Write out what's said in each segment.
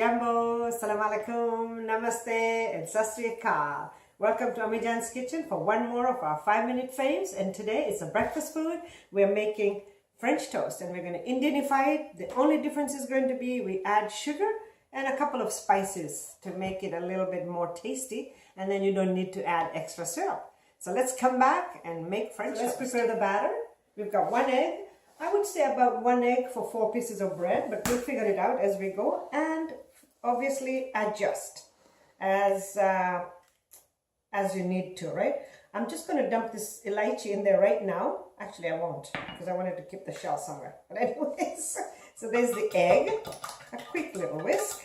Jambo, Assalamu alaikum, Namaste, and Sat Sri Akal. Welcome to Ammijaan's kitchen for one more of our 5-minute faves. And today it's a breakfast food. We're making French toast and we're going to Indianify it. The only difference is going to be we add sugar and a couple of spices to make it a little bit more tasty. And then you don't need to add extra syrup. So let's come back and make French toast. Let's prepare the batter. We've got 1 egg. I would say about 1 egg for 4 pieces of bread, but we'll figure it out as we go and obviously adjust as you need to, right? I'm just going to dump this elaichi in there right now. Actually, I won't because I wanted to keep the shell somewhere. But anyways, so there's the egg, a quick little whisk.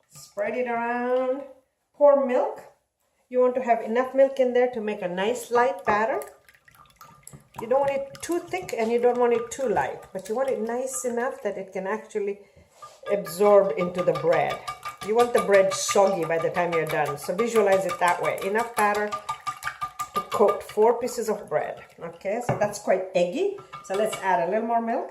Spread it around. Pour milk. You want to have enough milk in there to make a nice light batter. You don't want it too thick and you don't want it too light, but you want it nice enough that it can actually absorb into the bread. You want the bread soggy by the time you're done, so visualize it that way. Enough batter to coat 4 pieces of bread. Okay, so that's quite eggy. So let's add a little more milk.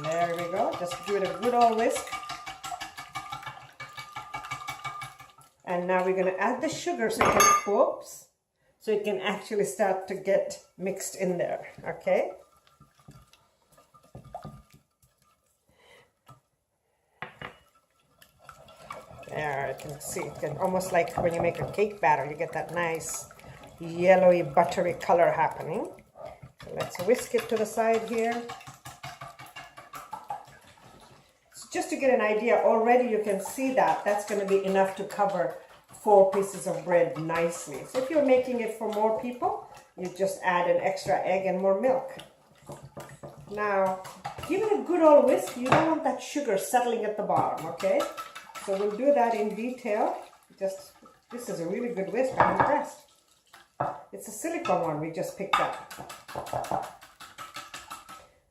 There we go. Just give it a good old whisk. And now we're going to add the sugar so it can actually start to get mixed in there, okay? There, you can see, almost like when you make a cake batter, you get that nice yellowy, buttery color happening. So let's whisk it to the side here. So just to get an idea, already you can see that that's going to be enough to cover 4 pieces of bread nicely. So if you're making it for more people, you just add an extra egg and more milk. Now, give it a good old whisk. You don't want that sugar settling at the bottom, okay? So we'll do that in detail. This is a really good whisk. I'm impressed. It's a silicone one we just picked up.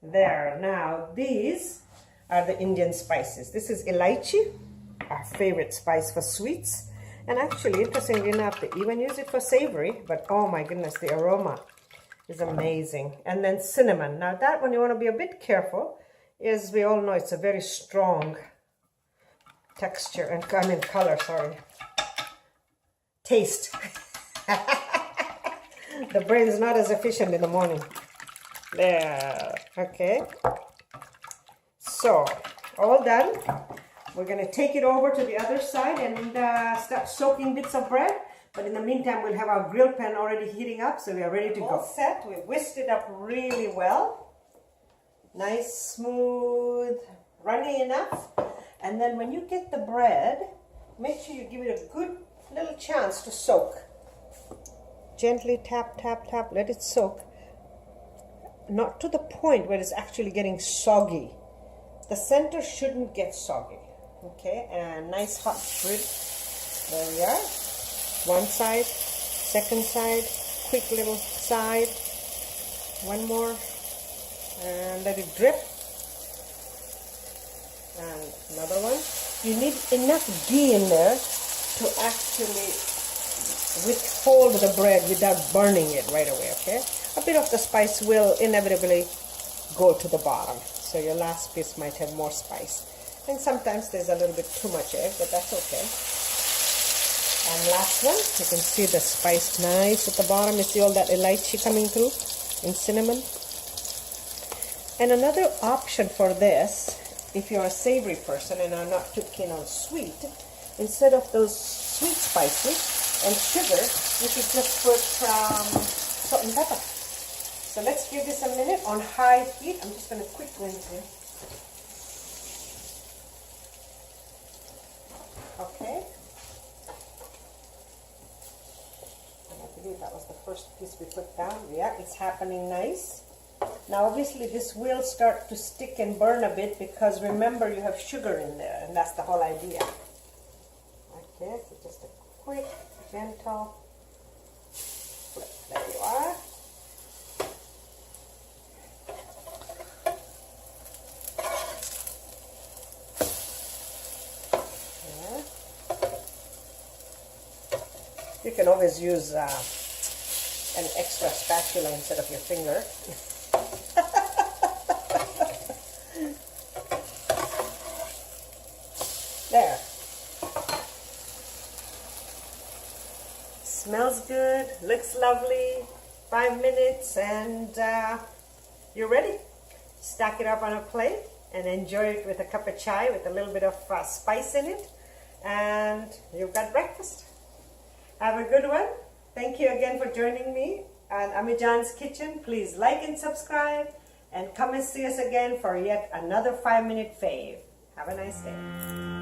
There. Now, these are the Indian spices. This is elaichi, our favorite spice for sweets. And actually, interestingly enough, they even use it for savory, but oh my goodness, the aroma is amazing. And then cinnamon. Now that one you want to be a bit careful, as we all know, it's a very strong texture, and color, sorry. Taste. The brain's not as efficient in the morning. There, okay. So, all done. We're going to take it over to the other side and start soaking bits of bread. But in the meantime, we'll have our grill pan already heating up, so we are ready to go. All set. We whisked it up really well. Nice, smooth, runny enough. And then when you get the bread, make sure you give it a good little chance to soak. Gently tap, tap, tap, let it soak. Not to the point where it's actually getting soggy. The center shouldn't get soggy. Okay, and nice hot grid. There we are. One side, second side, quick little side. One more, and let it drip. And another one. You need enough ghee in there to actually withhold the bread without burning it right away, okay? A bit of the spice will inevitably go to the bottom. So your last piece might have more spice. And sometimes there's a little bit too much egg, but that's okay. And last one, you can see the spice nice at the bottom. You see all that elaichi coming through and cinnamon. And another option for this, if you're a savory person and are not too keen on sweet, instead of those sweet spices and sugar, you could just put salt and pepper. So let's give this a minute on high heat. I'm just going to quickly rinse it. Okay. I believe that was the first piece we put down. Yeah, it's happening nice. Now obviously this will start to stick and burn a bit because remember you have sugar in there and that's the whole idea. Okay, so just a quick, gentle flip. There you are. You can always use an extra spatula instead of your finger. looks lovely. 5 minutes and you're ready. Stack it up on a plate and enjoy it with a cup of chai with a little bit of spice in it, and you've got breakfast. Have a good one. Thank you again for joining me on Ammijaan's Kitchen. Please like and subscribe, and come and see us again for yet another 5-minute fave. Have a nice day.